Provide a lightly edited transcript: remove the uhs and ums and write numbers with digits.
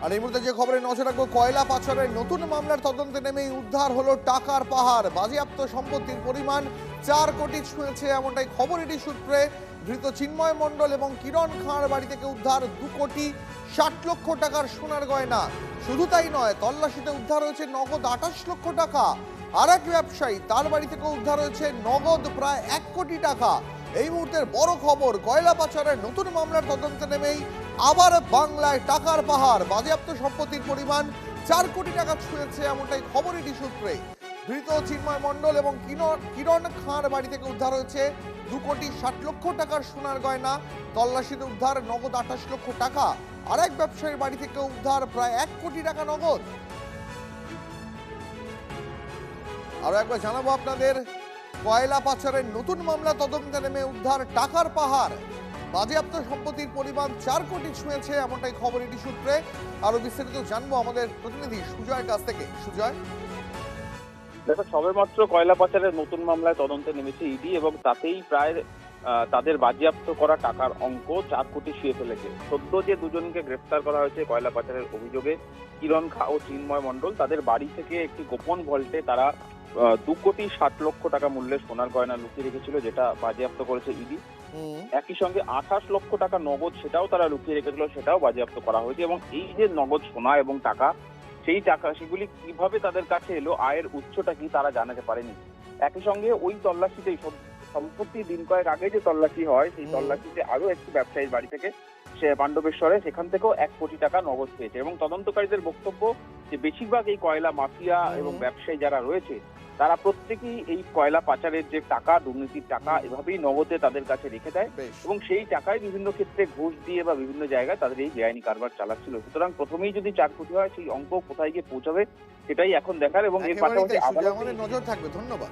আর এই মুহূর্তে যে খবরে নজর রাখবো, কয়লা পাচারের নতুন মামলার তদন্তে নেমেই উদ্ধার হলো টাকার পাহাড়। বাজেয়াপ্ত সম্পত্তির পরিমাণ 4 কোটি ছুঁয়েছে, এমনটাই খবর এটি সূত্রে। ধৃত চিন্ময় মণ্ডল এবং কিরণ খাঁর বাড়ি থেকে উদ্ধার 2 কোটি 60 লক্ষ টাকার সোনার গয়না। শুধু তাই নয়, তল্লাশিতে উদ্ধার হয়েছে নগদ 28 লক্ষ টাকা। আর এক ব্যবসায়ী, তার বাড়ি থেকে উদ্ধার হয়েছে নগদ প্রায় 1 কোটি টাকা। এই মুহূর্তের বড় খবর, কয়লা পাচারের নতুন মামলার তদন্তে নেমেই আবার বাংলায় টাকার পাহাড়। বাজেয়াপ্ত সম্পত্তির পরিমাণ 4 কোটি টাকা ছুঁয়েছে, এমনটাই খবর এটি সূত্রে। ধৃত চিন্ময় মণ্ডল এবং কিরণ খাঁর বাড়ি থেকে উদ্ধার হয়েছে 2 কোটি 60 লক্ষ টাকার সোনার গয়না। তল্লাশিতে উদ্ধার নগদ 28 লক্ষ টাকা। আর এক ব্যবসায়ীর বাড়ি থেকে উদ্ধার প্রায় 1 কোটি টাকা নগদ। আরো একবার জানাবো আপনাদের, কয়লা পাচারের নতুন মামলা তদন্তে নেমে উদ্ধার টাকার পাহাড়। বাজেয়াপ্ত সম্পত্তির পরিমাণ 4 কোটি ছুঁয়েছে, এমনটাই খবর এটি সূত্রে। আরো বিস্তারিত জানবো আমাদের প্রতিনিধি সুজয়ের কাছ থেকে। সুজয়, দেখো, সবেমাত্র কয়লা পাচারের নতুন মামলায় তদন্তে নেমেছে ইডি এবং তাতেই প্রায় তাদের বাজেয়াপ্ত করা টাকার অঙ্ক 4 কোটি ছুঁয়ে ফেলেছে। সদ্য যে দুজনকে গ্রেফতার করা হয়েছে কয়লা পাচারের অভিযোগে, কিরণ খা ও চিন্ময় মণ্ডল, তাদের বাড়ি থেকে একটি গোপন ভল্টে তারা 2 কোটি 60 লক্ষ টাকা মূল্যের সোনার গয়না লুকিয়ে রেখেছিল, যেটা বাজেয়াপ্ত করেছে ইডি। একই সঙ্গে 28 লক্ষ টাকা নগদ, সেটাও তারা লুকিয়ে রেখেছিল, সেটাও বাজেয়াপ্ত করা হয়েছে। এবং এই যে নগদ সোনা এবং টাকা, সেই টাকা সেগুলি কিভাবে তাদের কাছে এলো, আয়ের উৎসটা কি, তারা জানাতে পারেনি। একই সঙ্গে ওই তল্লাশিতেই সম্প্রতি দিন কয়েক আগে যে তল্লাশি হয়, সেই তল্লাশিতে আরো একটি ব্যবসায়ীর বাড়ি থেকে, সে পাণ্ডবেশ্বরে, সেখান থেকেও 1 কোটি টাকা নগদ পেয়েছে। এবং তদন্তকারীদের বক্তব্য যে বেশিরভাগ এই কয়লা মাফিয়া এবং ব্যবসায়ী যারা রয়েছে, তারা প্রত্যেকেই এই কয়লা পাচারের যে টাকা, দুর্নীতির টাকা এভাবেই নগদে তাদের কাছে রেখে দেয় এবং সেই টাকায় বিভিন্ন ক্ষেত্রে ঘুষ দিয়ে বা বিভিন্ন জায়গায় তাদের এই বেআইনি কারবার চালাচ্ছিল। সুতরাং প্রথমেই যদি 4 কোটি হয়, সেই অঙ্ক কোথায় গিয়ে পৌঁছাবে সেটাই এখন দেখার। এবং এর পাশাপাশি নজর থাকবে। ধন্যবাদ।